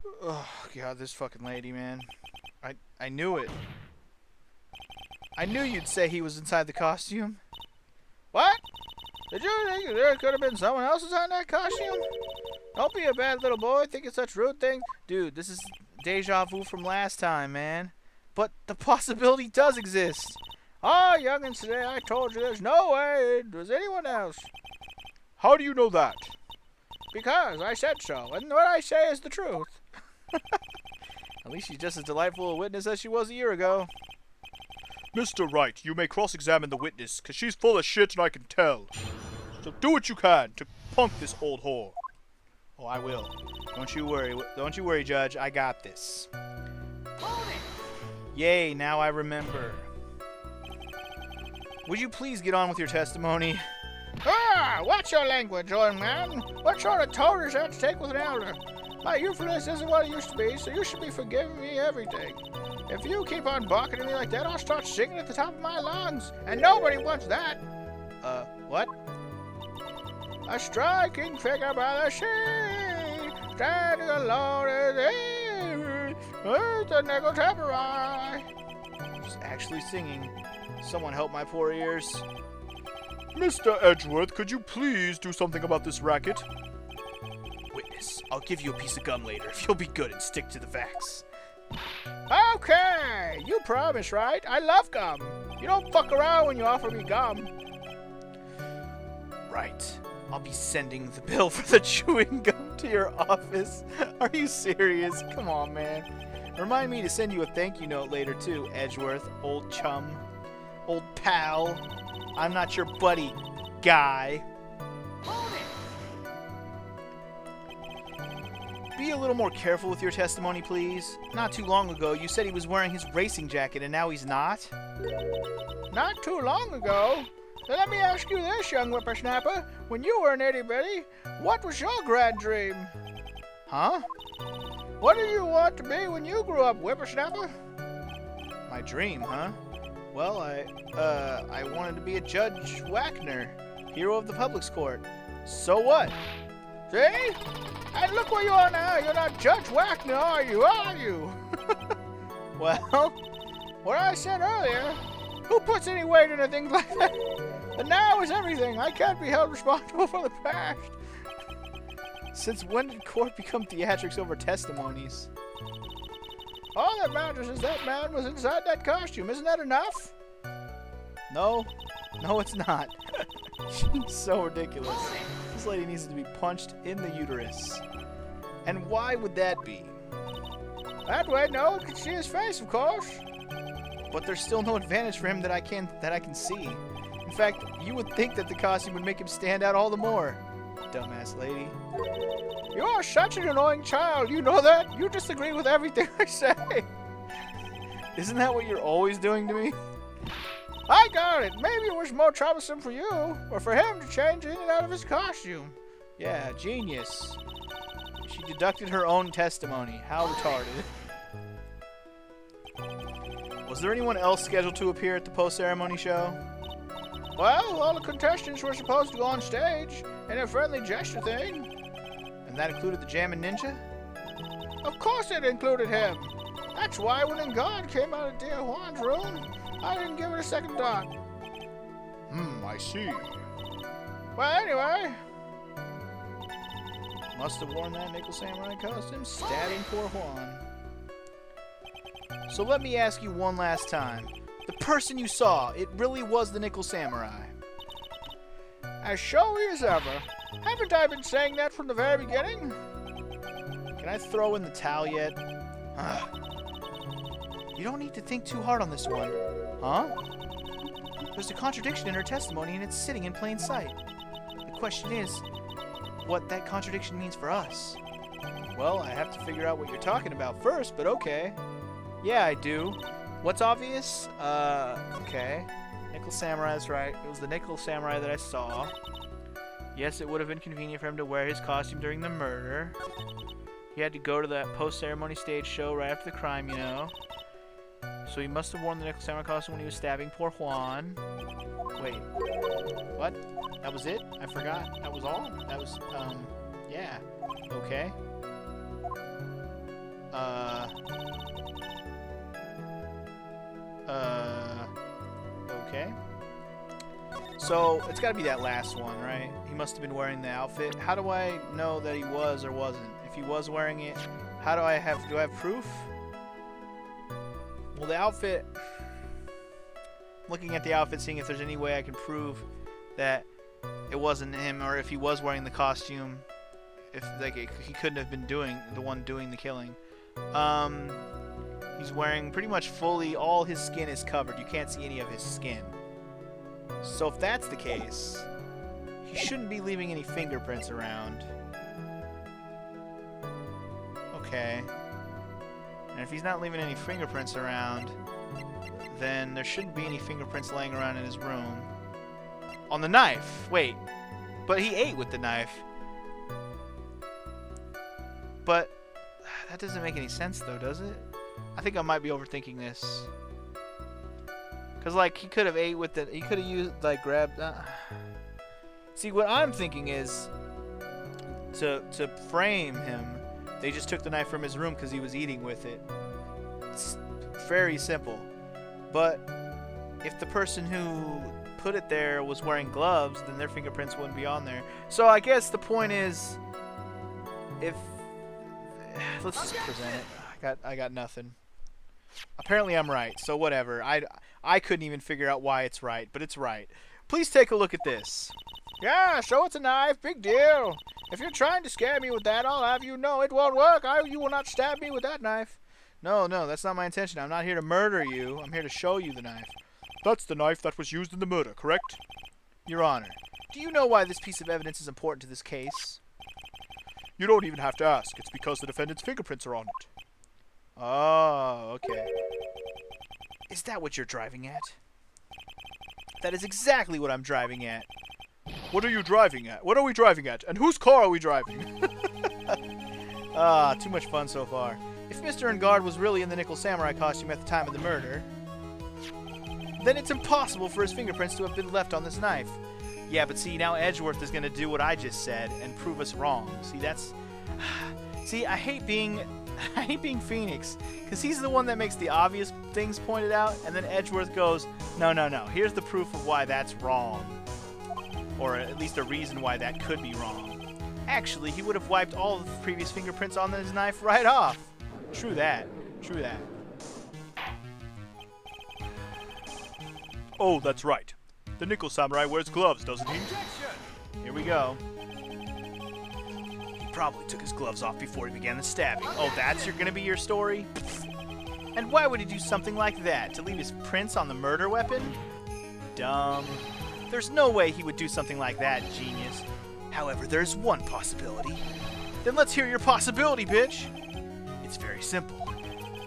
Oh, God, this fucking lady, man. I knew it. I knew you'd say he was inside the costume. What? Did you think there could have been someone else inside that costume? Don't be a bad little boy thinking such rude things. Dude, this is deja vu from last time, man. But the possibility does exist. Ah, youngins, today I told you there's no way it was anyone else. How do you know that? Because I said so, and what I say is the truth. At least she's just as delightful a witness as she was a year ago. Mr. Wright, you may cross-examine the witness, because she's full of shit and I can tell. So do what you can to punk this old whore. Oh, I will. Don't you worry, Judge. I got this. Yay, now I remember. Would you please get on with your testimony? Ah, watch your language, old man. What sort of tone is that to take with an elder? My youthfulness isn't what it used to be, so you should be forgiving me everything. If you keep on barking at me like that, I'll start singing at the top of my lungs, and nobody wants that. What? A striking figure by the sea, standing alone in the air, with the nickel samurai. She's actually singing. Someone help my poor ears. Mr. Edgeworth, could you please do something about this racket? Witness, I'll give you a piece of gum later if you'll be good and stick to the facts. Okay, you promise, right? I love gum. You don't fuck around when you offer me gum. Right. I'll be sending the bill for the chewing gum to your office. Are you serious? Come on, man. Remind me to send you a thank you note later, too, Edgeworth, old chum. Old pal. I'm not your buddy, guy. Be a little more careful with your testimony, please. Not too long ago, you said he was wearing his racing jacket, and now he's not? Not too long ago? Then let me ask you this, young whippersnapper. When you were an itty-bitty, what was your grand dream? Huh? What did you want to be when you grew up, whippersnapper? My dream, huh? Well, I wanted to be a Judge Wagner, hero of the public's court. So what? See? And look where you are now. You're not Judge Wagner, are you? Are you? Well, what I said earlier, who puts any weight into things like that? The now is everything. I can't be held responsible for the past. Since when did court become theatrics over testimonies? All that matters is that man was inside that costume. Isn't that enough? No, it's not. She's so ridiculous. This lady needs to be punched in the uterus. And why would that be? That way no one can see his face, of course. But there's still no advantage for him that I can see. In fact, you would think that the costume would make him stand out all the more. Dumbass lady. You are such an annoying child, you know that? You disagree with everything I say. Isn't that what you're always doing to me? I got it. Maybe it was more troublesome for you, or for him to change in and out of his costume. Yeah, genius. She deducted her own testimony. How retarded. Was there anyone else scheduled to appear at the post-ceremony show? Well, all the contestants were supposed to go on stage in a friendly gesture thing. And that included the Jammin' Ninja? Of course it included him. That's why when God came out of dear Juan's room, I didn't give it a second thought. I see. Well, anyway. Must have worn that nickel samurai costume, stabbing poor Juan. So let me ask you one last time. The person you saw, it really was the nickel samurai? As showy as ever. Haven't I been saying that from the very beginning? Can I throw in the towel yet? You don't need to think too hard on this one. Huh? There's a contradiction in her testimony and it's sitting in plain sight. The question is, what that contradiction means for us. Well, I have to figure out what you're talking about first, but okay. Yeah, I do. What's obvious? Okay. Nickel Samurai's right. It was the Nickel Samurai that I saw. Yes, it would have been convenient for him to wear his costume during the murder. He had to go to that post-ceremony stage show right after the crime, you know. So he must have worn the Nickel Samurai costume when he was stabbing poor Juan. Wait. What? That was it? I forgot. That was all? That was, yeah. Okay. So, it's gotta be that last one, right? He must have been wearing the outfit. How do I know that he was or wasn't? If he was wearing it, how do I have proof? Well, the outfit... Looking at the outfit, seeing if there's any way I can prove that it wasn't him, or if he was wearing the costume, if like he couldn't have been the one doing the killing. He's wearing pretty much fully, all his skin is covered. You can't see any of his skin. So if that's the case, he shouldn't be leaving any fingerprints around. Okay. And if he's not leaving any fingerprints around, then there shouldn't be any fingerprints laying around in his room. On the knife! Wait. But he ate with the knife. But that doesn't make any sense though, does it? I think I might be overthinking this. Cause like he could have ate with it. He could have used grabbed. See, what I'm thinking is to frame him. They just took the knife from his room because he was eating with it. It's very simple. But if the person who put it there was wearing gloves, then their fingerprints wouldn't be on there. So I guess the point is, if let's just present it. I got nothing. Apparently I'm right, so whatever. I couldn't even figure out why it's right, but it's right. Please take a look at this. Yeah, so it's a knife. Big deal. If you're trying to scare me with that, I'll have you know it won't work. You will not stab me with that knife. No, that's not my intention. I'm not here to murder you. I'm here to show you the knife. That's the knife that was used in the murder, correct? Your Honor, do you know why this piece of evidence is important to this case? You don't even have to ask. It's because the defendant's fingerprints are on it. Oh, okay. Is that what you're driving at? That is exactly what I'm driving at. What are you driving at? What are we driving at? And whose car are we driving? Too much fun so far. If Mr. Engard was really in the Nickel Samurai costume at the time of the murder, then it's impossible for his fingerprints to have been left on this knife. Yeah, but see, now Edgeworth is going to do what I just said and prove us wrong. See, that's... See, I hate being Phoenix, because he's the one that makes the obvious things pointed out, and then Edgeworth goes, no, here's the proof of why that's wrong. Or at least a reason why that could be wrong. Actually, he would have wiped all of the previous fingerprints on his knife right off. True that. Oh, that's right. The Nickel Samurai wears gloves, doesn't he? Here we go. He probably took his gloves off before he began the stabbing. Oh, that's gonna be your story? And why would he do something like that? To leave his prints on the murder weapon? Dumb. There's no way he would do something like that, genius. However, there's one possibility. Then let's hear your possibility, bitch! It's very simple.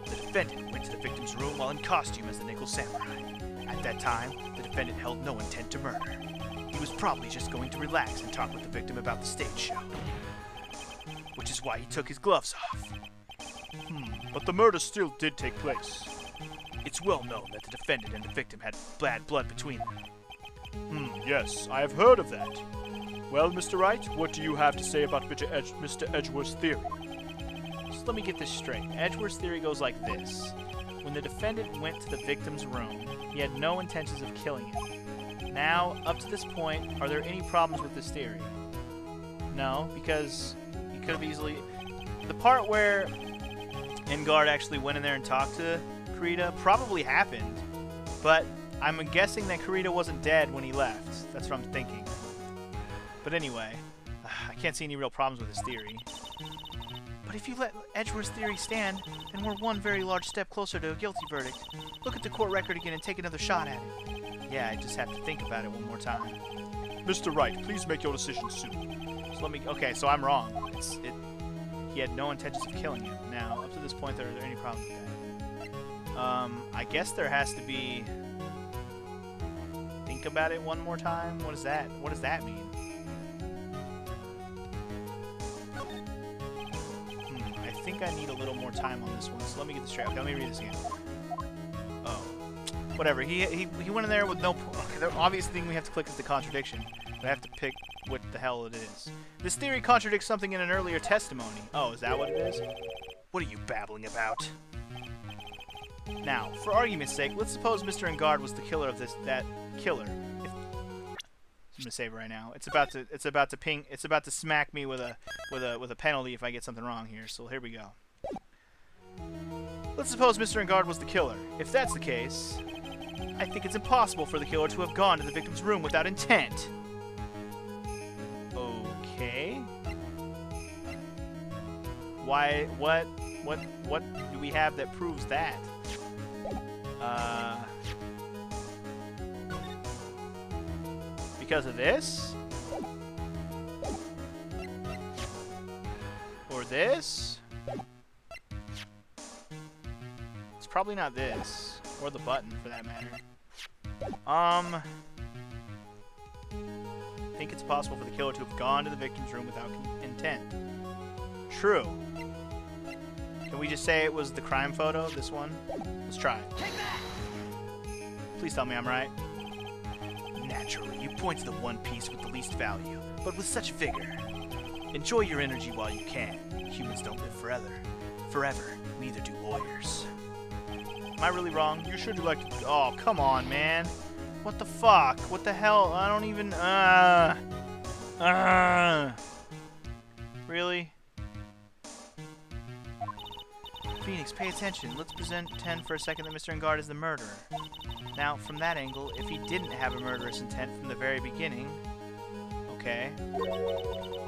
The defendant went to the victim's room while in costume as the Nickel Samurai. At that time, the defendant held no intent to murder. He was probably just going to relax and talk with the victim about the stage show. Which is why he took his gloves off. But the murder still did take place. It's well known that the defendant and the victim had bad blood between them. Yes, I have heard of that. Well, Mr. Wright, what do you have to say about Mr. Edgeworth's theory? Just let me get this straight. Edgeworth's theory goes like this. When the defendant went to the victim's room, he had no intentions of killing him. Now, up to this point, are there any problems with this theory? No, because he could have easily... The part where Engard actually went in there and talked to Kurita probably happened, but I'm guessing that Kurita wasn't dead when he left. That's what I'm thinking. But anyway, I can't see any real problems with his theory. But if you let Edgeworth's theory stand, then we're one very large step closer to a guilty verdict. Look at the court record again and take another shot at it. Yeah, I just have to think about it one more time. Mr. Wright, please make your decision soon. So okay, so I'm wrong. He had no intentions of killing him. Now, up to this point, are there any problems with that? I guess there has to be... Think about it one more time? What does that mean? I think I need a little more time on this one, so let me get this straight. Okay, let me read this again. Oh. Whatever. He went in there with no... Okay, the obvious thing we have to click is the contradiction. But I have to pick what the hell it is. This theory contradicts something in an earlier testimony. Oh, is that what it is? What are you babbling about? Now, for argument's sake, let's suppose Mr. Engard was the killer of that killer. I'm gonna save it right now. It's about to ping. It's about to smack me with a penalty if I get something wrong here. So here we go. Let's suppose Mr. Engard was the killer. If that's the case, I think it's impossible for the killer to have gone to the victim's room without intent. Okay. Why? What do we have that proves that? Because of this? Or this? It's probably not this. Or the button, for that matter. I think it's possible for the killer to have gone to the victim's room without intent. True. Can we just say it was the crime photo, this one? Let's try it. Please tell me I'm right. Naturally, you point to the one piece with the least value, but with such vigor. Enjoy your energy while you can. Humans don't live forever. Neither do lawyers. Am I really wrong? You sure do like to... Oh, come on, man. What the fuck? What the hell? I don't even... Really? Phoenix, pay attention. Let's pretend for a second that Mr. Engard is the murderer. Now, from that angle, if he didn't have a murderous intent from the very beginning... Okay.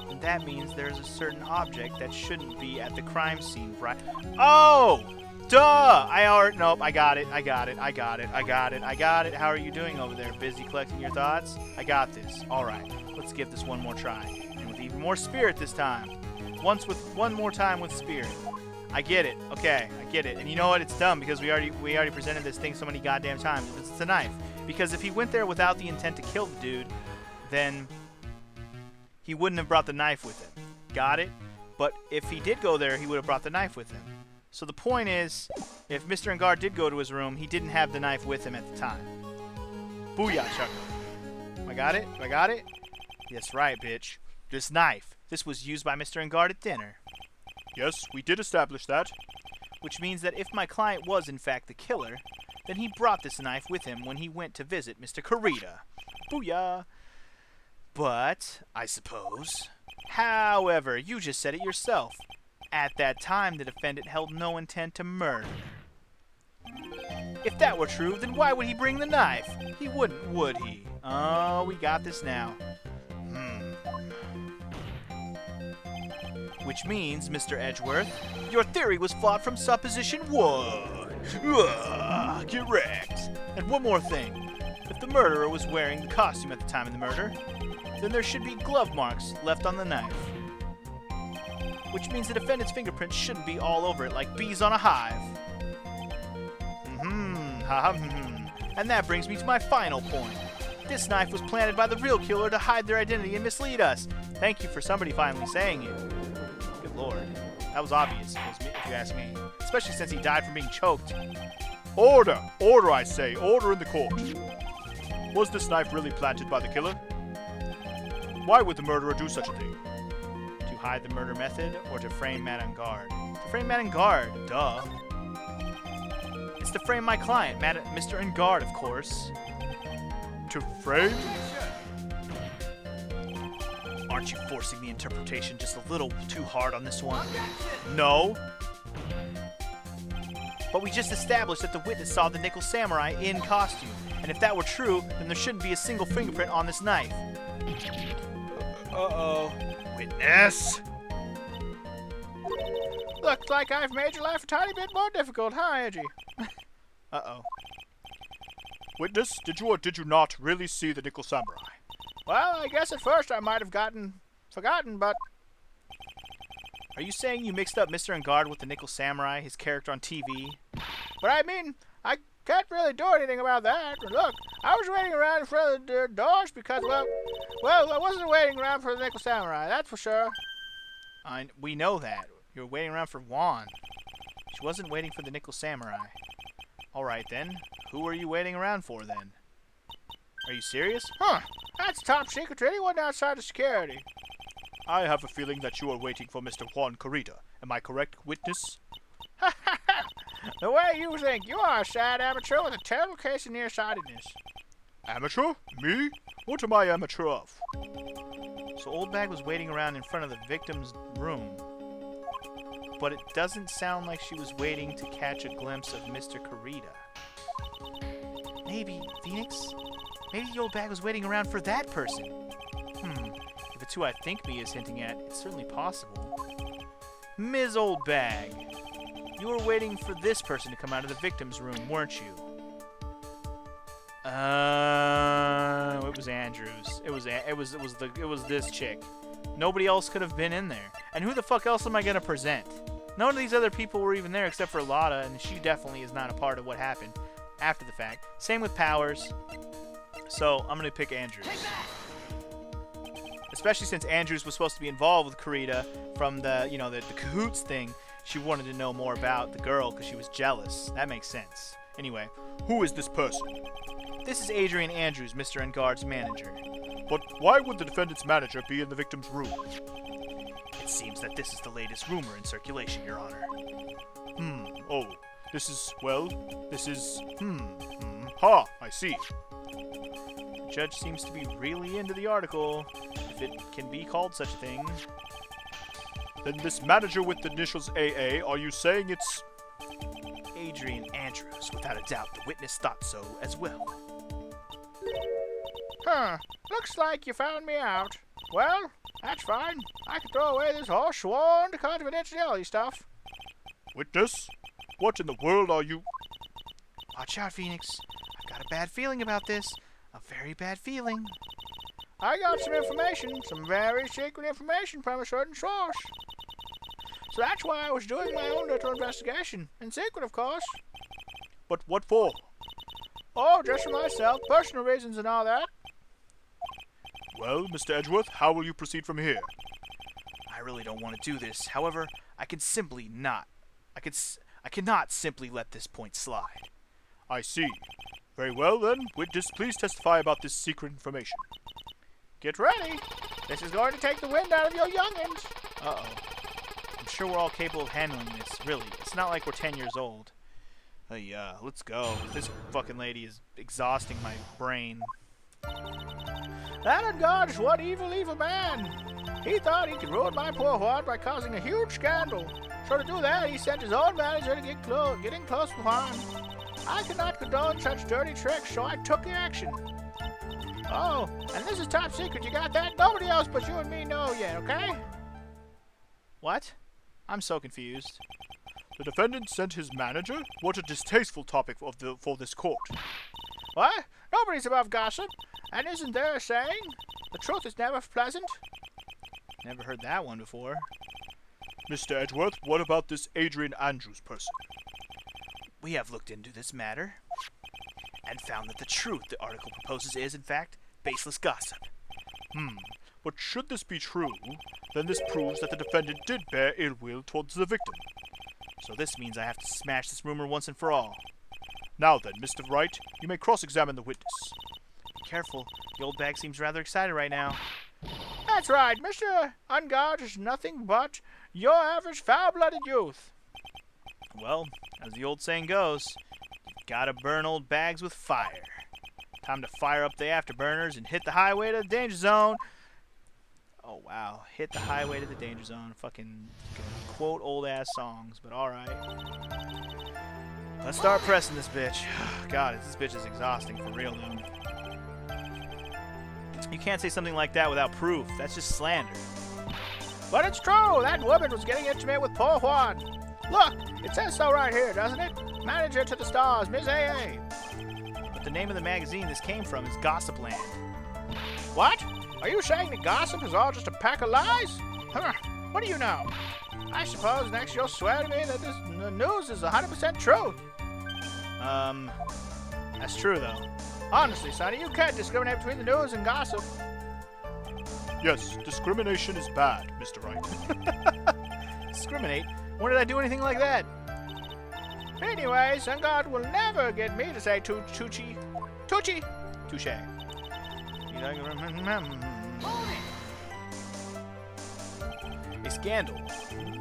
Then that means there's a certain object that shouldn't be at the crime scene, right? Oh! Duh! Nope, I got it. How are you doing over there? Busy collecting your thoughts? I got this. Alright, let's give this one more try. And with even more spirit this time. One more time with spirit. I get it. Okay, I get it. And you know what? It's dumb because we already presented this thing so many goddamn times. It's a knife. Because if he went there without the intent to kill the dude, then he wouldn't have brought the knife with him. Got it? But if he did go there, he would have brought the knife with him. So the point is, if Mr. Engard did go to his room, he didn't have the knife with him at the time. Booyah, Chuckle. I got it? I got it? Yes, right, bitch. This knife. This was used by Mr. Engard at dinner. Yes, we did establish that. Which means that if my client was in fact the killer, then he brought this knife with him when he went to visit Mr. Kurita. Booyah! But, I suppose... However, you just said it yourself. At that time, the defendant held no intent to murder. If that were true, then why would he bring the knife? He wouldn't, would he? Oh, we got this now. Which means, Mr. Edgeworth, your theory was flawed from supposition 1. Get wrecked. And one more thing. If the murderer was wearing the costume at the time of the murder, then there should be glove marks left on the knife. Which means the defendant's fingerprints shouldn't be all over it like bees on a hive. And that brings me to my final point. This knife was planted by the real killer to hide their identity and mislead us. Thank you for somebody finally saying it. Good lord. That was obvious, if you ask me. Especially since he died from being choked. Order! Order, I say. Order in the court. Was this knife really planted by the killer? Why would the murderer do such a thing? To hide the murder method, or to frame Matt Engard? To frame Matt Engard, duh. It's to frame my client, Mr. Engard, of course. To frame? Aren't you forcing the interpretation just a little too hard on this one? No. But we just established that the witness saw the Nickel Samurai in costume. And if that were true, then there shouldn't be a single fingerprint on this knife. Uh-oh. Witness? Looks like I've made your life a tiny bit more difficult, huh, Edgy? Uh-oh. Witness, did you or did you not really see the Nickel Samurai? Well, I guess at first I might have forgotten, but... Are you saying you mixed up Mr. Engard with the Nickel Samurai, his character on TV? But I mean, I can't really do anything about that. Look, I was waiting around in front of the doors because, well, I wasn't waiting around for the Nickel Samurai, that's for sure. We know that. You were waiting around for Juan. She wasn't waiting for the Nickel Samurai. Alright then. Who are you waiting around for then? Are you serious? Huh. That's top secret to anyone outside of security. I have a feeling that you are waiting for Mr. Juan Kurita. Am I correct, witness? The way you think, you are a sad amateur with a terrible case of nearsightedness. Amateur? Me? What am I amateur of? So Old Bag was waiting around in front of the victim's room. But it doesn't sound like she was waiting to catch a glimpse of Mr. Kurita. Maybe, Phoenix? Maybe the Old Bag was waiting around for that person. If it's who I think me is hinting at, it's certainly possible. Ms. Old Bag, you were waiting for this person to come out of the victim's room, weren't you? It was Andrews. It was this chick. Nobody else could have been in there. And who the fuck else am I gonna present? None of these other people were even there except for Lotta, and she definitely is not a part of what happened after the fact. Same with Powers. So I'm gonna pick Andrews. Especially since Andrews was supposed to be involved with Kurita from the cahoots thing. She wanted to know more about the girl because she was jealous. That makes sense. Anyway, Who is this person? this is Adrian Andrews, Mr. Engard's manager. But why would the defendant's manager be in the victim's room? It seems that this is the latest rumor in circulation, Your Honor. Oh, this is, ha, I see. The judge seems to be really into the article, if it can be called such a thing. Then this manager with the initials AA, are you saying it's... Adrian Andrews, without a doubt, the witness thought so as well. Huh. Looks like you found me out. Well, that's fine. I can throw away this whole sworn to confidentiality stuff. Witness? What in the world are you... Watch out, Phoenix. I've got a bad feeling about this. A very bad feeling. I got some information, some very secret information from a certain source. So that's why I was doing my own little investigation. In secret, of course. But what for? Oh, just for myself, personal reasons and all that. Well, Mr. Edgeworth, how will you proceed from here? I really don't want to do this. However, I can simply not. I cannot simply let this point slide. I see. Very well, then. Witness, please testify about this secret information. Get ready. This is going to take the wind out of your youngins. Uh-oh. I'm sure we're all capable of handling this, really. It's not like we're 10 years old. Let's go. This fucking lady is exhausting my brain. That Ungard is one evil man. He thought he could ruin my poor Juan by causing a huge scandal. So to do that, he sent his own manager to get in close with Juan. I could not condone such dirty tricks, so I took the action. Oh, and this is top secret. You got that? Nobody else but you and me know yet, okay? What? I'm so confused. The defendant sent his manager? What a distasteful topic for this court. What? Nobody's above gossip. And isn't there a saying? The truth is never pleasant. Never heard that one before. Mr. Edgeworth, what about this Adrian Andrews person? We have looked into this matter and found that the truth the article proposes is, in fact, baseless gossip. But should this be true, then this proves that the defendant did bear ill will towards the victim. So this means I have to smash this rumor once and for all. Now then, Mr. Wright, you may cross-examine the witness. Be careful. The old bag seems rather excited right now. That's right. Mr. Ungard is nothing but your average foul-blooded youth. Well, as the old saying goes, you gotta burn old bags with fire. Time to fire up the afterburners and hit the highway to the danger zone. Oh, wow. Hit the highway to the danger zone. Fucking quote old-ass songs, but alright. Let's start pressing this bitch. God, this bitch is exhausting for real, though. You can't say something like that without proof. That's just slander. But it's true. That woman was getting intimate with poor Juan. Look, it says so right here, doesn't it? Manager to the stars, Ms. AA. But the name of the magazine this came from is Gossipland. What? Are you saying that gossip is all just a pack of lies? Huh, what do you know? I suppose next you'll swear to me that the news is 100% true. That's true, though. Honestly, Sonny, you can't discriminate between the news and gossip. Yes, discrimination is bad, Mr. Wright. Discriminate? When did I do anything like that? Anyway, Ungard will never get me to say Tucci. Tucci! Touche. A scandal?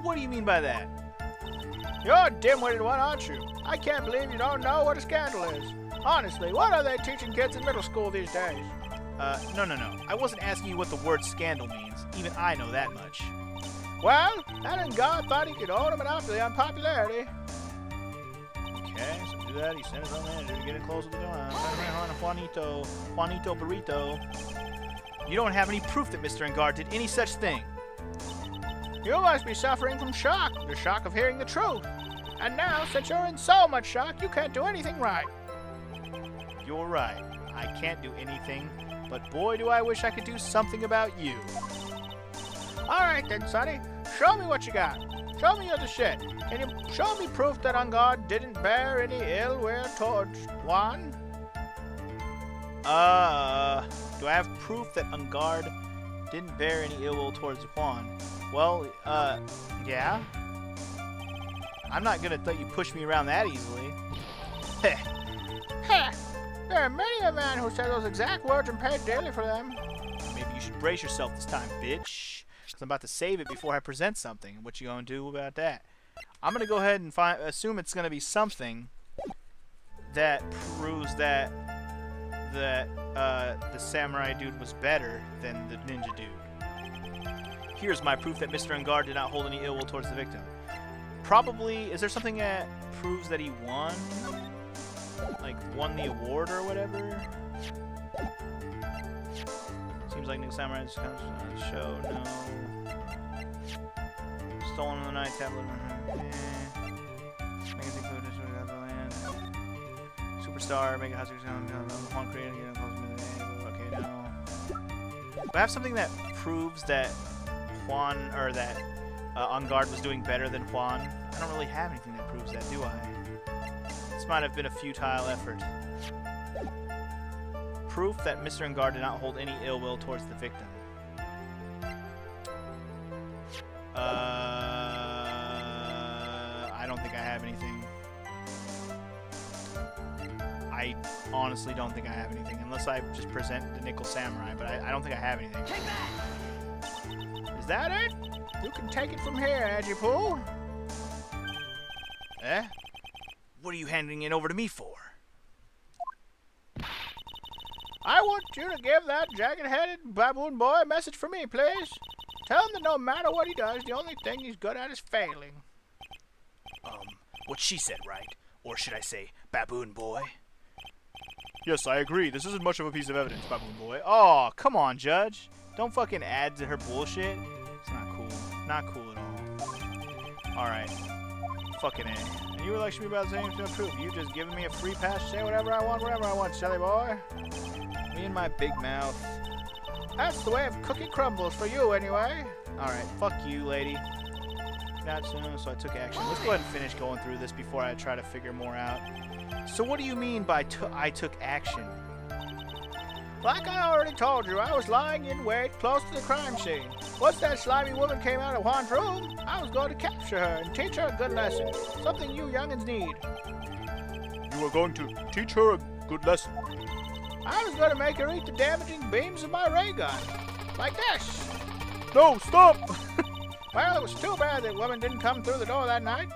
What do you mean by that? You're a dim-witted one, aren't you? I can't believe you don't know what a scandal is. Honestly, what are they teaching kids in middle school these days? No. I wasn't asking you what the word scandal means. Even I know that much. Well, that God thought he could hold a monopoly on popularity. Okay, so do that. He sent his own manager to get it close to the door. Juanito Burrito. You don't have any proof that Mr. Angard did any such thing. You must be suffering from shock, the shock of hearing the truth. And now, since you're in so much shock, you can't do anything right. You're right. I can't do anything, but boy, do I wish I could do something about you. All right then, Sonny. Show me what you got. Show me you're the shit. Can you show me proof that Angard didn't bear any ill will towards Juan? Do I have proof that Angard didn't bear any ill will towards Juan? Well, yeah. I'm not gonna let you push me around that easily. Heh. There are many a man who said those exact words and paid dearly for them. Maybe you should brace yourself this time, bitch. Because I'm about to save it before I present something. What you gonna do about that? I'm gonna go ahead and assume it's gonna be something that proves that the samurai dude was better than the ninja dude. Here's my proof that Mr. Angard did not hold any ill will towards the victim. Probably, is there something that proves that he won? Like, won the award or whatever? Seems like New Samurai just comes on the show. No. Stolen in the night tablet. Magazine footage of the land. Superstar, Mega Hazard, Juan created okay, no. Do I have something that proves that Juan, or that Angard was doing better than Juan? I don't really have anything that proves that, do I? This might have been a futile effort. Proof that Mr. Angard did not hold any ill will towards the victim. I don't think I have anything. I honestly don't think I have anything, unless I just present the Nickel Samurai, but I don't think I have anything. Take that! Is that it? You can take it from here, Edgeworth. Eh? What are you handing it over to me for? I want you to give that jagged-headed baboon boy a message for me, please. Tell him that no matter what he does, the only thing he's good at is failing. What she said, right? Or should I say, baboon boy? Yes, I agree. This isn't much of a piece of evidence, baboon boy. Oh, come on, Judge. Don't fucking add to her bullshit. It's not cool. Not cool at all. Alright. Fucking A. And you were lecturing me about saying to improve. You just giving me a free pass to say whatever I want, silly boy. Me and my big mouth. That's the way of cookie crumbles for you, anyway. Alright, fuck you, lady. Not soon, so I took action. Let's go ahead and finish going through this before I try to figure more out. So what do you mean by I took action? Like I already told you, I was lying in wait close to the crime scene. Once that slimy woman came out of Juan's room, I was going to capture her and teach her a good lesson. Something you youngins need. You were going to teach her a good lesson. I was going to make her eat the damaging beams of my ray gun. Like this. No, stop! Well, it was too bad that woman didn't come through the door that night.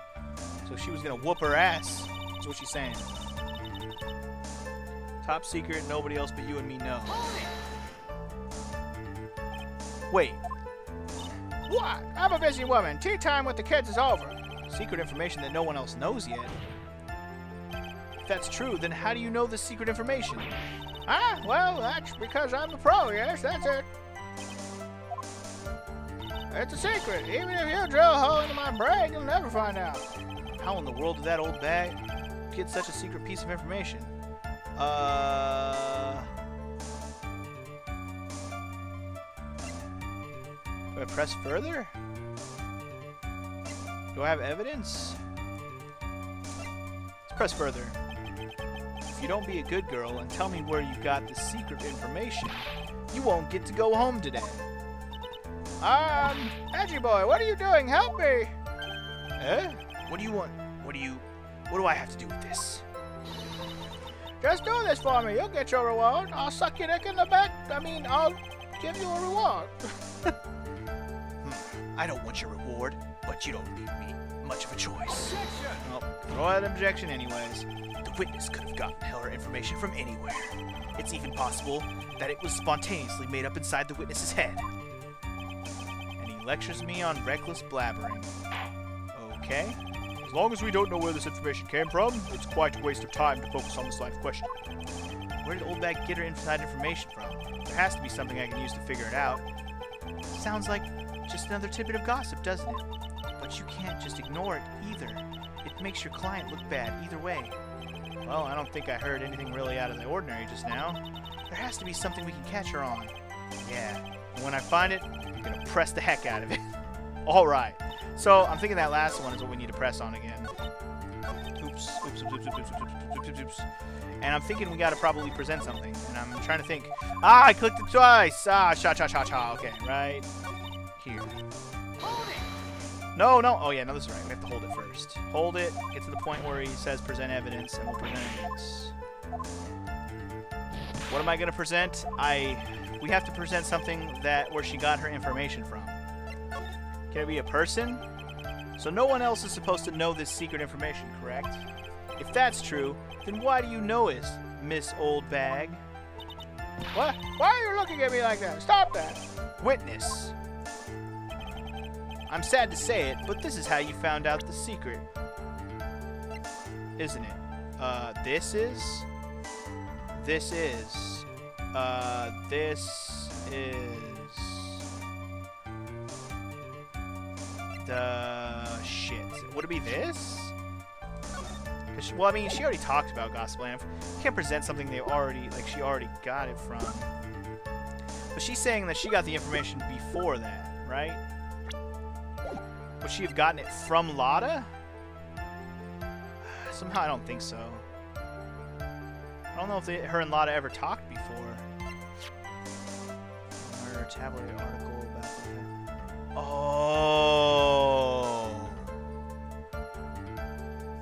So she was gonna whoop her ass. That's what she's saying. Top secret, nobody else but you and me know. Wait. What? I'm a busy woman. Tea time with the kids is over. Secret information that no one else knows yet. If that's true, then how do you know this secret information? Ah, well, that's because I'm a pro, yes, that's it. It's a secret. Even if you drill a hole into my brain, you'll never find out. How in the world did that old bag get such a secret piece of information? Do I press further? Do I have evidence? Let's press further. If you don't be a good girl and tell me where you got the secret information, you won't get to go home today. Edgy boy, what are you doing? Help me! Eh? What do you want? What do I have to do with this? Just do this for me. You'll get your reward. I'll suck your dick in the back. I'll give you a reward. I don't want your reward, but you don't leave me much of a choice. Well, throw out an objection anyways. The witness could have gotten her information from anywhere. It's even possible that it was spontaneously made up inside the witness's head. And he lectures me on reckless blabbering. Okay. As long as we don't know where this information came from, it's quite a waste of time to focus on this line of questioning. Where did Old Bag get her inside information from? There has to be something I can use to figure it out. Sounds like just another tidbit of gossip, doesn't it? But you can't just ignore it either. It makes your client look bad either way. Well, I don't think I heard anything really out of the ordinary just now. There has to be something we can catch her on. Yeah, and when I find it, I'm gonna press the heck out of it. Alright, so I'm thinking that last one is what we need to press on again. Oops, oops, oops, oops, oops, oops, oops, oops, oops. And I'm thinking we gotta probably present something. And I'm trying to think. Ah, I clicked it twice! Ah, cha-cha-cha-cha. Okay, right here. No. Oh, yeah, no, this is right. We have to hold it first. Hold it, get to the point where he says present evidence, and we'll present evidence. What am I going to present? We have to present something where she got her information from. Can it be a person? So no one else is supposed to know this secret information, correct? If that's true, then why do you know it, Miss Old Bag? What? Why are you looking at me like that? Stop that! Witness. I'm sad to say it, but this is how you found out the secret. Isn't it? This is... This is... The... shit. Would it be this? Well, I mean, she already talked about Gospel Land. You can't present something she already got it from. But she's saying that she got the information before that, right? Would she have gotten it from Lotta? Somehow I don't think so. I don't know if her and Lotta ever talked before. Murder tabloid article about the... Oh!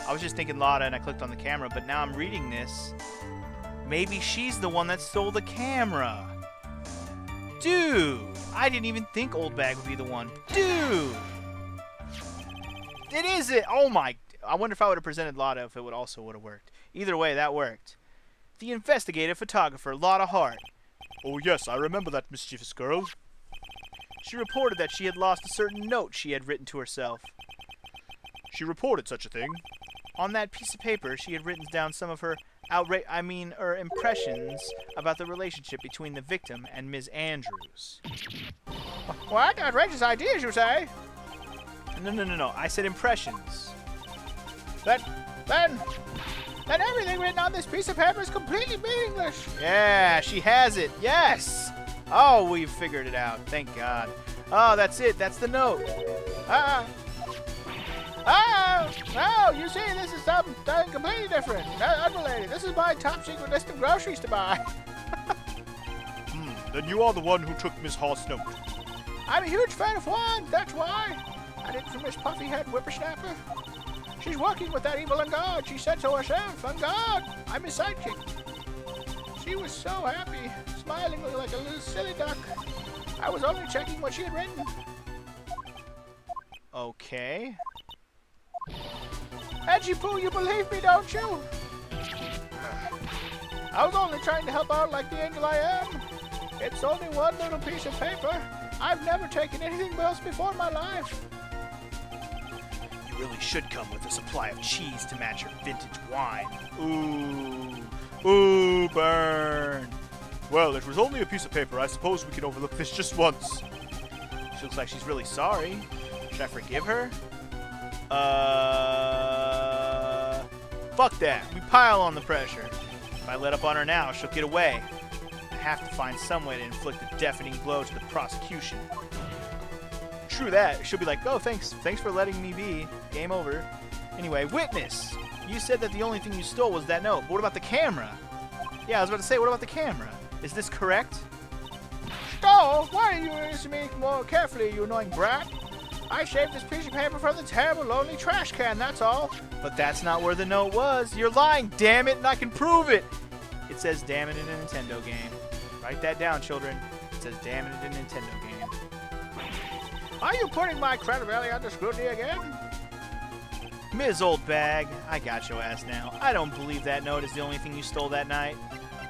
I was just thinking Lotta and I clicked on the camera, but now I'm reading this. Maybe she's the one that stole the camera. Dude! I didn't even think Old Bag would be the one. Dude! It is it! Oh my... I wonder if I would have presented Lotta if it would have worked. Either way, that worked. The investigative photographer, Lotta Hart. Oh yes, I remember that mischievous girl. She reported that she had lost a certain note she had written to herself. She reported such a thing. On that piece of paper, she had written down some of her impressions about the relationship between the victim and Ms. Andrews. What? Outrageous ideas, you say? No. I said impressions. Then everything written on this piece of paper is completely meaningless. Yeah, she has it. Yes. Oh, we've figured it out. Thank God. Oh, that's it. That's the note. No, you see, this is something completely different. Unrelated. This is my top secret list of groceries to buy. Then you are the one who took Miss Hart's note. I'm a huge fan of wine, that's why. I did it for Miss Puffyhead Whippersnapper. She's working with that evil Ungard. She said so herself. Ungard, I'm his sidekick. She was so happy, smiling like a little silly duck. I was only checking what she had written. Okay. Edgy Poo, you believe me, don't you? I was only trying to help out like the angel I am. It's only one little piece of paper. I've never taken anything else before in my life. You really should come with a supply of cheese to match your vintage wine. Ooh, burn. Well, it was only a piece of paper. I suppose we can overlook this just once. She looks like she's really sorry. Should I forgive her? Fuck that. We pile on the pressure. If I let up on her now, she'll get away. I have to find some way to inflict a deafening blow to the prosecution. True that. She'll be like, oh, thanks for letting me be. Game over. Anyway, witness. You said that the only thing you stole was that note. But what about the camera? Yeah, I was about to say, what about the camera? Is this correct? Stole? Why are you listening to me more carefully, you annoying brat? I shaved this piece of paper from the terrible, lonely trash can, that's all. But that's not where the note was. You're lying, damn it, and I can prove it. It says damn it in a Nintendo game. Write that down, children. It says damn it in a Nintendo game. Are you putting my credibility under scrutiny again? Ms. Old Bag, I got your ass now. I don't believe that note is the only thing you stole that night.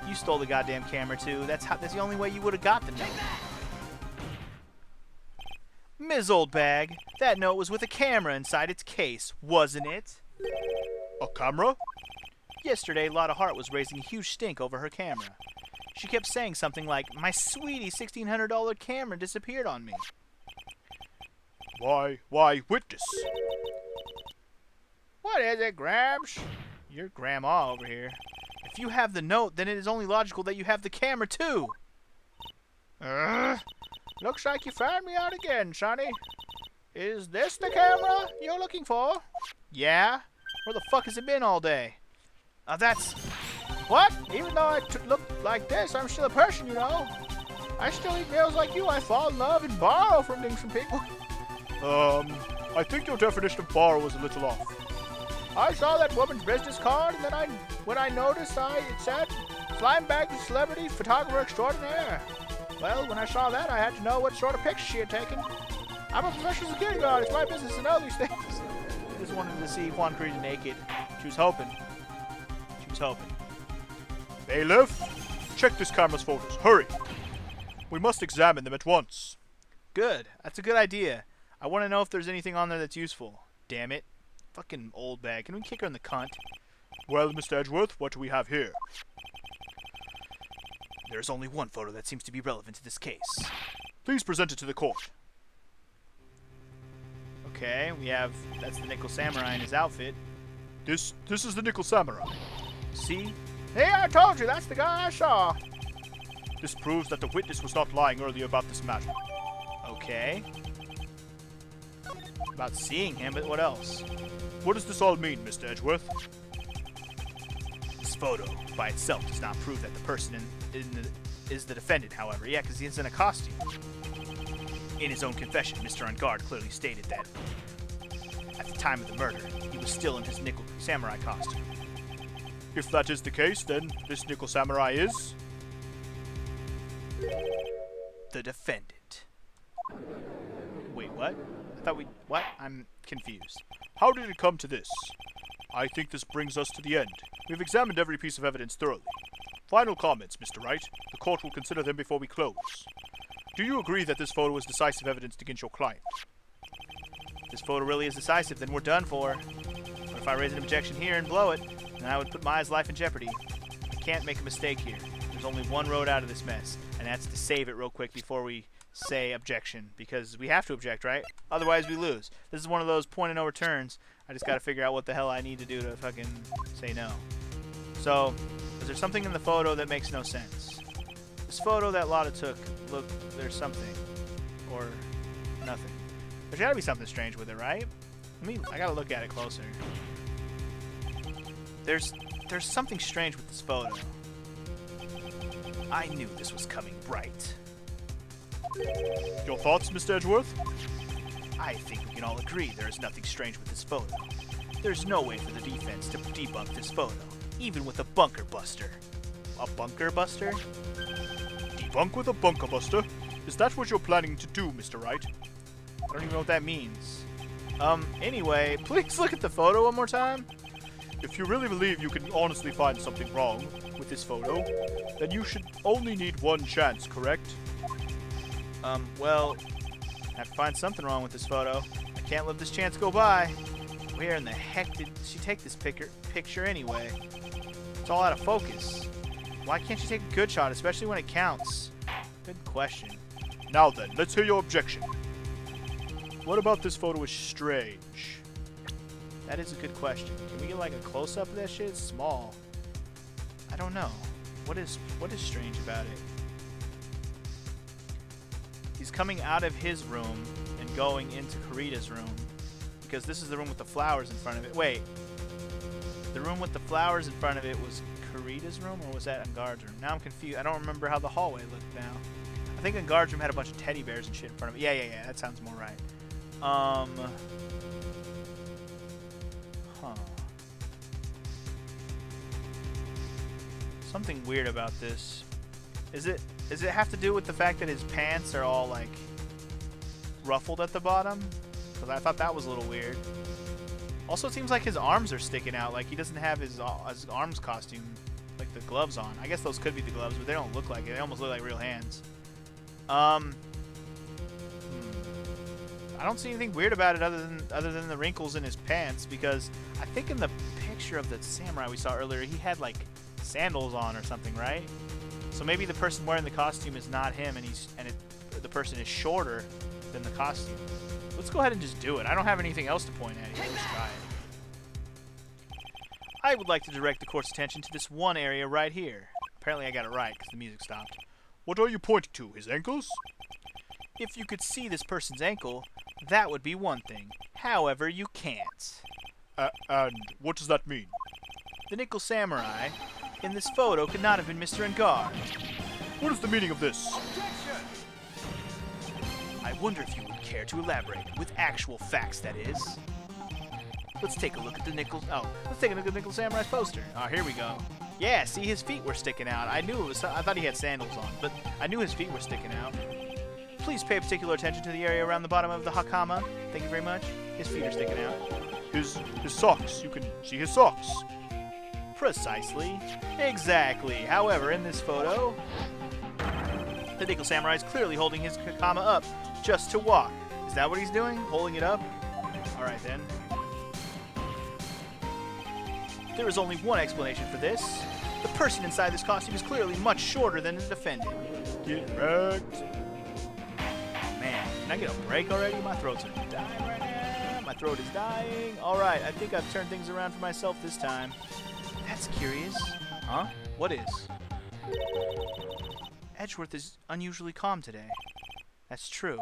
You stole the goddamn camera too. That's the only way you would have got the note. Ms. Old Bag, that note was with a camera inside its case, wasn't it? A camera? Yesterday, Lotta Hart was raising a huge stink over her camera. She kept saying something like, "My sweetie $1,600 camera disappeared on me." Why, witness. What is it, Gramps? Your grandma over here. If you have the note, then it is only logical that you have the camera too. Looks like you found me out again, Sonny. Is this the camera you're looking for? Yeah? Where the fuck has it been all day? That's... What? Even though I look like this, I'm still a person, you know. I still eat meals like you. I fall in love and borrow from things from people. I think your definition of borrow was a little off. I saw that woman's business card, and then when I noticed it said, "Slime Bag Celebrity Photographer Extraordinaire." Well, when I saw that, I had to know what sort of picture she had taken. I'm a professional security guard. It's my business to know these things. I just wanted to see Juan Carita naked. She was hoping. She was hoping. Bailiff, check this camera's photos. Hurry. We must examine them at once. Good. That's a good idea. I want to know if there's anything on there that's useful. Damn it. Fucking old bag. Can we kick her in the cunt? Well, Mr. Edgeworth, what do we have here? There's only one photo that seems to be relevant to this case. Please present it to the court. Okay, we have... That's the Nickel Samurai in his outfit. This is the Nickel Samurai. See? Hey, I told you, that's the guy I saw. This proves that the witness was not lying earlier about this matter. Okay. About seeing him, but what else? What does this all mean, Mr. Edgeworth? This photo, by itself, does not prove that the person is the defendant, however. Yeah, because he's in a costume. In his own confession, Mr. On Guard clearly stated that at the time of the murder, he was still in his Nickel Samurai costume. If that is the case, then this Nickel Samurai is... the defendant. Wait, what? I thought we... What? I'm confused. How did it come to this? I think this brings us to the end. We've examined every piece of evidence thoroughly. Final comments, Mr. Wright. The court will consider them before we close. Do you agree that this photo is decisive evidence against your client? If this photo really is decisive, then we're done for. But if I raise an objection here and blow it, then I would put Maya's life in jeopardy. I can't make a mistake here. There's only one road out of this mess, and that's to save it real quick before we say objection, because we have to object, right? Otherwise we lose. This is one of those point and no returns. I just gotta figure out what the hell I need to do to fucking say no. So, is there something in the photo that makes no sense? This photo that Lotta took, look, there's something. Or nothing. There's gotta be something strange with it, right? I gotta look at it closer. There's something strange with this photo. I knew this was coming bright. Your thoughts, Mr. Edgeworth? I think we can all agree there is nothing strange with this photo. There's no way for the defense to debunk this photo, even with a bunker buster. A bunker buster? Debunk with a bunker buster? Is that what you're planning to do, Mr. Wright? I don't even know what that means. Anyway, please look at the photo one more time. If you really believe you can honestly find something wrong with this photo, then you should only need one chance, correct? Well, I have to find something wrong with this photo. I can't let this chance go by. Where in the heck did she take this picture anyway? It's all out of focus. Why can't she take a good shot, especially when it counts? Good question. Now then, let's hear your objection. What about this photo is strange? That is a good question. Can we get like a close-up of that shit? It's small. I don't know. What is strange about it? He's coming out of his room and going into Carita's room. Because this is the room with the flowers in front of it. Wait. The room with the flowers in front of it was Carita's room, or was that Angard's room? Now I'm confused. I don't remember how the hallway looked now. I think Angard's room had a bunch of teddy bears and shit in front of it. Yeah. That sounds more right. Huh. Something weird about this. Does it have to do with the fact that his pants are all like ruffled at the bottom? Because I thought that was a little weird. Also, it seems like his arms are sticking out. Like he doesn't have his arms costume, like the gloves on. I guess those could be the gloves, but they don't look like it. They almost look like real hands. I don't see anything weird about it other than the wrinkles in his pants, because I think in the picture of the samurai we saw earlier, he had like sandals on or something, right? So maybe the person wearing the costume is not him, and the person is shorter than the costume. Let's go ahead and just do it. I don't have anything else to point at here. Let's try it. I would like to direct the court's attention to this one area right here. Apparently I got it right because the music stopped. What are you pointing to? His ankles? If you could see this person's ankle, that would be one thing. However, you can't. And what does that mean? The Nickel Samurai in this photo could not have been Mr. Engard. What is the meaning of this? I wonder if you would care to elaborate, with actual facts, that is. Let's take a look at the Nickel... Oh, let's take a look at the Nickel Samurai's poster. Oh, here we go. Yeah, see, his feet were sticking out. I knew it was... I thought he had sandals on, but I knew his feet were sticking out. Please pay particular attention to the area around the bottom of the hakama. Thank you very much. His feet are sticking out. His socks. You can see his socks. Precisely. Exactly. However, in this photo, the Nickel Samurai is clearly holding his hakama up just to walk. Is that what he's doing? Holding it up? Alright then. There is only one explanation for this. The person inside this costume is clearly much shorter than the defendant. Get wrecked. Man, can I get a break already? My throat's dying right now. My throat is dying. Alright, I think I've turned things around for myself this time. That's curious. Huh? What is? Edgeworth is unusually calm today. That's true.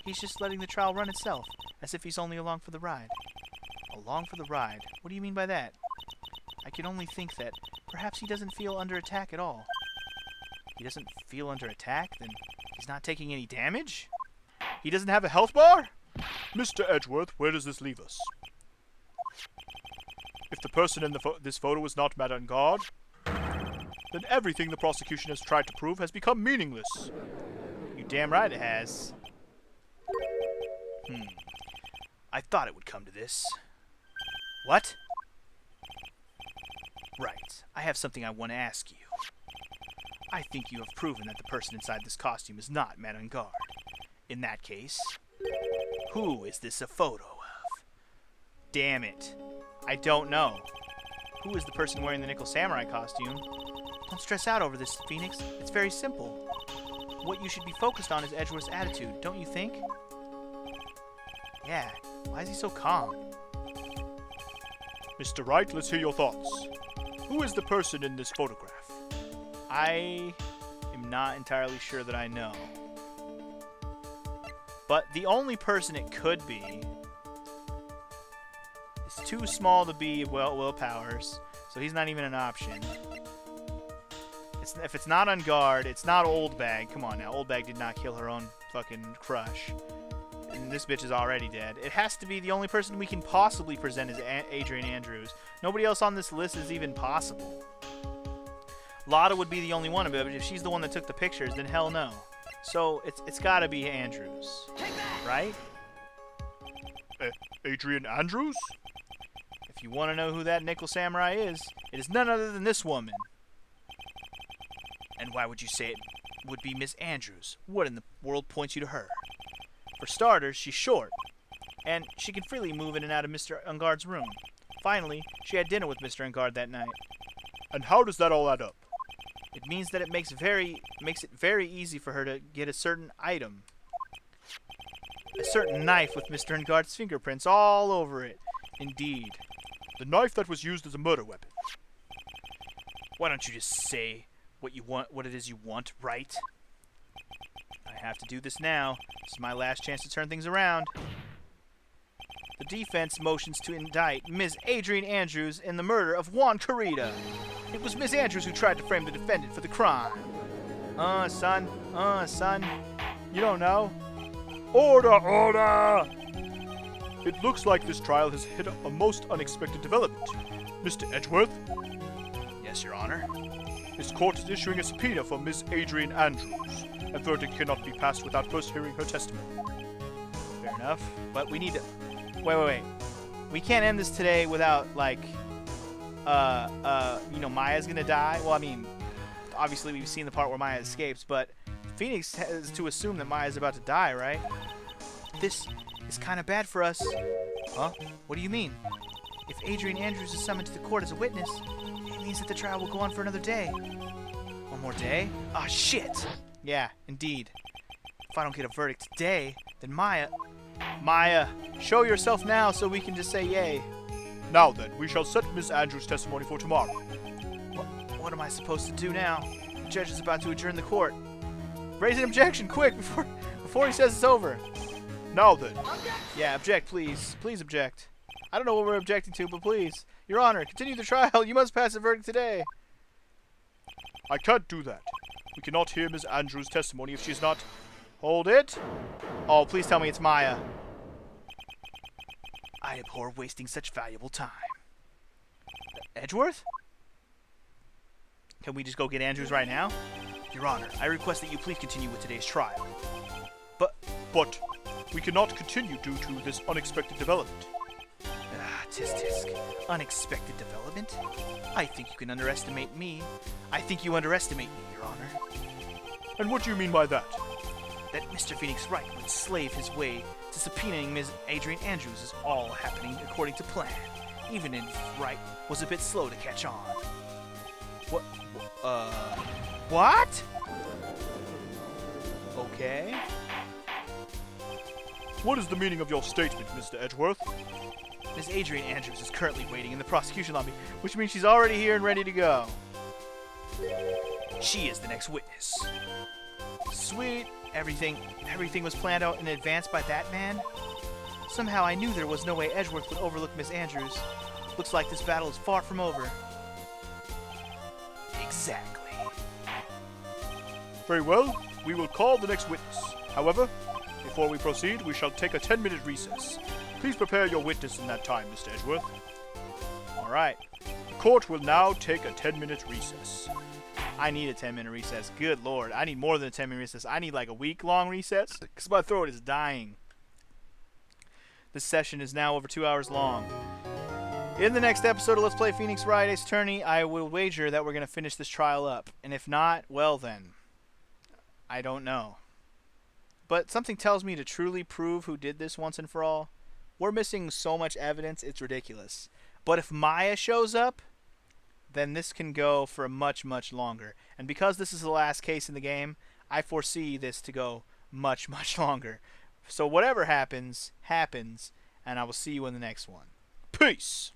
He's just letting the trial run itself, as if he's only along for the ride. Along for the ride? What do you mean by that? I can only think that perhaps he doesn't feel under attack at all. He doesn't feel under attack? Then he's not taking any damage? He doesn't have a health bar? Mr. Edgeworth, where does this leave us? If the person in this photo is not Madame Guard, then everything the prosecution has tried to prove has become meaningless. You damn right it has. I thought it would come to this. What? Right. I have something I want to ask you. I think you have proven that the person inside this costume is not Madame Guard. In that case, who is this a photo of? Damn it. I don't know. Who is the person wearing the Nickel Samurai costume? Don't stress out over this, Phoenix. It's very simple. What you should be focused on is Edgeworth's attitude, don't you think? Yeah. Why is he so calm? Mr. Wright, let's hear your thoughts. Who is the person in this photograph? I am not entirely sure that I know. But the only person it could be is too small to be Will Powers, so he's not even an option. If it's not on guard, it's not Old Bag. Come on now, Old Bag did not kill her own fucking crush. And this bitch is already dead. It has to be the only person we can possibly present as Adrian Andrews. Nobody else on this list is even possible. Lotta would be the only one, but if she's the one that took the pictures, then hell no. So it's gotta be Andrews, right? Adrian Andrews? If you want to know who that Nickel Samurai is, it is none other than this woman. And why would you say it would be Miss Andrews? What in the world points you to her? For starters, she's short, and she can freely move in and out of Mr. Engard's room. Finally, she had dinner with Mr. Engard that night. And how does that all add up? It means that it makes it very easy for her to get a certain item. A certain knife with Mr. Engard's fingerprints all over it. Indeed. The knife that was used as a murder weapon. Why don't you just say what you want, what it is you want, right? I have to do this now. This is my last chance to turn things around. The defense motions to indict Ms. Adrian Andrews in the murder of Juan Carita. It was Ms. Andrews who tried to frame the defendant for the crime. Son. You don't know? Order, order! It looks like this trial has hit a most unexpected development. Mr. Edgeworth? Yes, Your Honor. This court is issuing a subpoena for Ms. Adrian Andrews. A verdict cannot be passed without first hearing her testimony. Fair enough, but we need to... Wait. We can't end this today without, like, you know, Maya's gonna die. Well, I mean, obviously we've seen the part where Maya escapes, but Phoenix has to assume that Maya's about to die, right? This is kind of bad for us. Huh? What do you mean? If Adrian Andrews is summoned to the court as a witness, it means that the trial will go on for another day. One more day? Ah, shit! Yeah, indeed. If I don't get a verdict today, then Maya, show yourself now so we can just say yay. Now then, we shall set Miss Andrews' testimony for tomorrow. What am I supposed to do now? The judge is about to adjourn the court. Raise an objection, quick, before he says it's over. Now then. Yeah, object, please. Please object. I don't know what we're objecting to, but please. Your Honor, continue the trial. You must pass a verdict today. I can't do that. We cannot hear Miss Andrews' testimony if she's not... Hold it. Oh, please tell me it's Maya. I abhor wasting such valuable time. Edgeworth? Can we just go get Andrews right now? Your Honor, I request that you please continue with today's trial. But we cannot continue due to this unexpected development. Tisk. Unexpected development? I think you can underestimate me. I think you underestimate me, Your Honor. And what do you mean by that? That Mr. Phoenix Wright would slave his way to subpoenaing Ms. Adrian Andrews is all happening according to plan, even if Wright was a bit slow to catch on. What? Okay. What is the meaning of your statement, Mr. Edgeworth? Ms. Adrian Andrews is currently waiting in the prosecution lobby, which means she's already here and ready to go. She is the next witness. Sweet. Everything was planned out in advance by that man? Somehow I knew there was no way Edgeworth would overlook Miss Andrews. Looks like this battle is far from over. Exactly. Very well. We will call the next witness. However, before we proceed, we shall take a 10-minute recess. Please prepare your witness in that time, Mr. Edgeworth. All right. The court will now take a 10-minute recess. I need a 10-minute recess. Good Lord. I need more than a 10-minute recess. I need like a week-long recess because my throat is dying. This session is now over 2 hours long. In the next episode of Let's Play Phoenix Wright Ace Attorney, I will wager that we're going to finish this trial up. And if not, well then. I don't know. But something tells me to truly prove who did this once and for all. We're missing so much evidence, it's ridiculous. But if Maya shows up, then this can go for much, much longer. And because this is the last case in the game, I foresee this to go much, much longer. So whatever happens, happens, and I will see you in the next one. Peace!